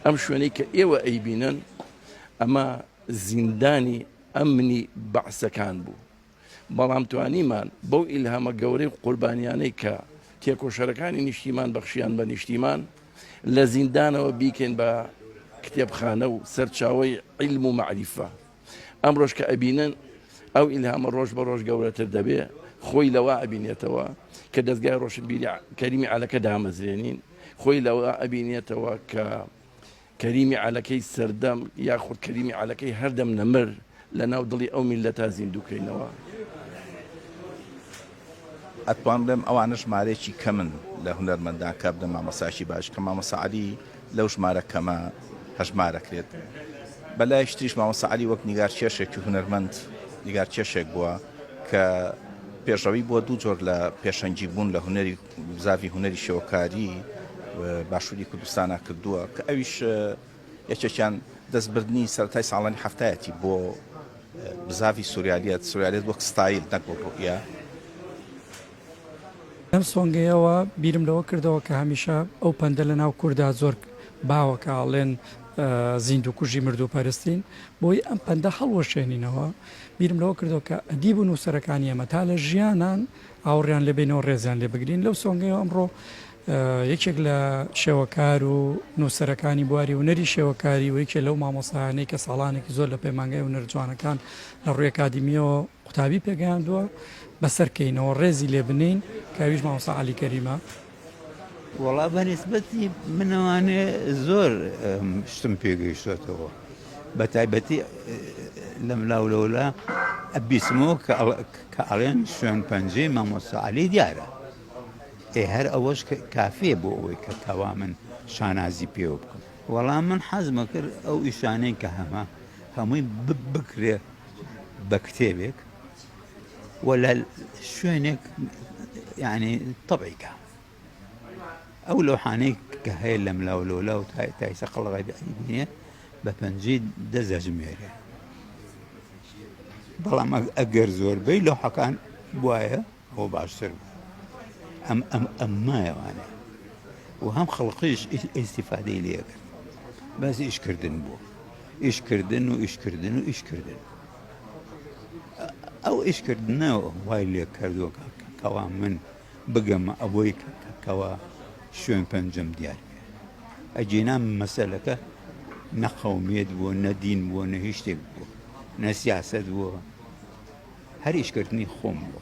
ئەم شوێنەی کە ئێوە ئەیبینن ئەمە زیندانی ئەمنی بەعسەکان بوو، بەڵام توانیمان بەو ئیلهامە گەورەی و قوربانیانەی کە تێکۆشەرەکانی نیشتیمان بەخشیان بە نیشتیمان لە زیندانەوە بیکەین بە کتێبخانە و سەرچاوەی عیلم و معریفە. ئەمڕۆژ کە ئەبینن ئەو ئیلهامە ڕۆژ بە ڕۆژ گەورەتر دەبێ، خۆی لەوە ئەبینێتەوە کە دەستگای ڕۆشنبیری کەریمی عەلەکە دامەزرێنین، خۆی لەوە ئەبینێتەوە کە کەریمی عەلەکەی سەردەم یاخود کەریمی عەلەکەی هەردەم نەمر لە ناو دڵی ئەو میلەتە زیندووکەینەوە. ئەتوان بڵێم ئەوانە ژمارەیەکی کەمن لە هونەرمەندان کە بدەن مامۆستایشی باش، کە مامۆستا عەلی لەو ژمارە کەمە هەژمارەکرێت. بەلای شتریش مامۆستا عەلی وەک نیگارکێشێکی هونەرمەند نیگارکێشێک بووە کە پێشەوەی بووە دوو جۆر لە پێشەنگی بوون لە هونەری زاوی هونەری شێوەکاری باشووری کوردستانە کردووە، کە ئەویش یەکێکیان دەستبردنی سەرەتای ساڵانی هەفتایەتی بۆ بزاوی سوریالیەت وەک ستایل نەک بۆ ڕوئیە. ئەم سۆنگەیەوە بیرم لەوە کردەوە کە هەمیشە ئەو پەندە لە ناو کووردا زۆر باوەکە ئاڵێن زیندوو کوژی مردوو پەرستین، بۆی ئەم پەندە هەڵوەشێنینەوە. بیرم لەوە کردەوە کە ئەدیب و نووسەرەکانی ئێمە تا لە ژیانان ئاوڕیان لێبێنەوە ڕێزیان لێ بگرین. لەو سۆنگەیەوە ئەمڕۆ یەکێک لە شێوەکار و نووسەرەکانی بواری هونەری شێوەکاری و یەکێک لەو مامۆستایانەی کە ساڵانێکی زۆر لە پەیمانگای هونەر جوانەکان لە ڕووی ئەکادیمیەوە قوتابی پێگەیاندووە بەسەرکەینەوە ڕێزی لێ بنین کە ئەویش مامۆستا عەلی کەریمە. وەڵا بەنسبەتی منەوانێ زۆر شتم پێگەیشتێتەوە، بە تایبەتی لەم لاولەولا ئەبیسمەوە کە ئەڵێن شوێن پەنجەی مامۆستا عەلی دیارە. هەر ئەوەش کافێ بۆ ئەوەی کە تەوا من شانازی پێوە بکەم. وەڵام من حەزمە کرد ئەو ئیشانەی کە هەمووی بکرێ بە کتێبێک و لە شوێنێک یعنی تەبعیکە. ئەو لەوحانەی کە هەیە لەم لاولۆلا و تایسە قەڵغای بینێ بە پەنجەی دەزەژمێرێ. بەڵام ئەگەر زۆربەی لەوحەکان وایە ئەوە باشتر بوو. ئەممایەوانێ و هەم خەڵقیش ئیستیفادەی لێ کرد، بەس ئیشکردن بوو، ئیشکردن و ئیشکردن و ئیشکردن. ئەو ئیشکردنەوە وای لێ کردووە کەوا من بگەمە ئەوەی کەوا شوێن پەنجەم دیار بێ. ئەجێنام مەسەلەکە نە قەومیەت بووە، نە دین بووە، نە هیچ شتێک بووە، نە سیاسەت بووە، هەر ئیشکردنی خۆم بووە.